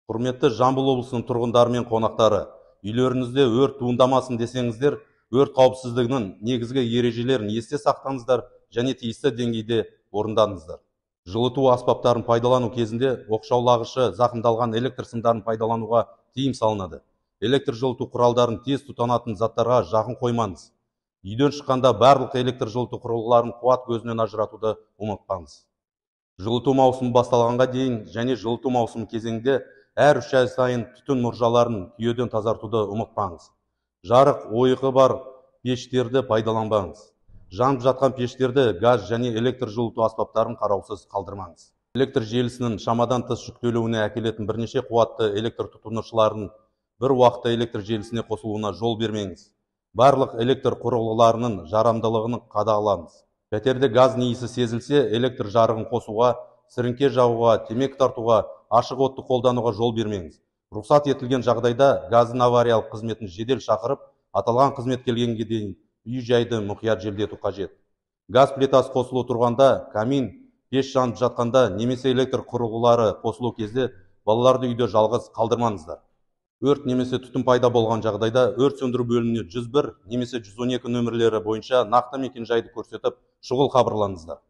Құрметті Жамбыл облысының тұрғындары мен қонақтары, үйлеріңізде өрт туындамасын десеңіздер, өрт қауіпсіздігінің негізгі ережелерін есте сақтаңыздар және тиісті деңгейде орындаңыздар. Жылыту аспаптарын пайдалану кезінде оқшаулағышы зақымдалған электр сымдарын пайдалануға тыйым салынады. Электр жылыту құралдарын тез тұтанатын заттарға жақын қоймаңыз. Үйден шыққанда барлық электр жылыту құрылғыларын қуат көзінен ажыратуды ұмытпаңыз. Жылыту маусымы басталғанға дейін және жылыту маусымы кезеңінде әр 3 ай сайын түтін мұржаларын күйеден тазартуды ұмытпаңыз. Жарық ойығы бар пештерді пайдаланбаңыз. Жанып жатқан пештерді газ және электр жылыту аспаптарын қараусыз қалдырмаңыз. Электр желісінің шамадан тыс жүктелуіне әкелетін бірнеше қуатты электр тұтынушыларын бір уақытта электр желісіне қосылуына жол бермеңіз. Барлық электр құрылғыларының жарамдылығын қадағалаңыз. Пәтерде газ иісі сезілсе, электр жарығын қосуға, сіріңке жағуға, темекі тартуға, ашық отты қолдануға жол бермеңіз. Рұқсат етілген жағдайда газдың авариялық қызметін жедел шақырып, аталған қызмет келгенге дейін үй-жайды мұқият желдету қажет. Газ плитасы қосылу тұрғанда, камин, пеш жанып жатқанда немесе электр құрылғылары қосылу кезде балаларды үйде жалғыз қалдырмаңыздар. Өрт немесе түтін пайда болған жағдайда өрт сөндіру бөліміне 101 немесе 112 нөмірлері бойынша нақты мекен-жайды көрсетіп, шұғыл хабарлаңыздар.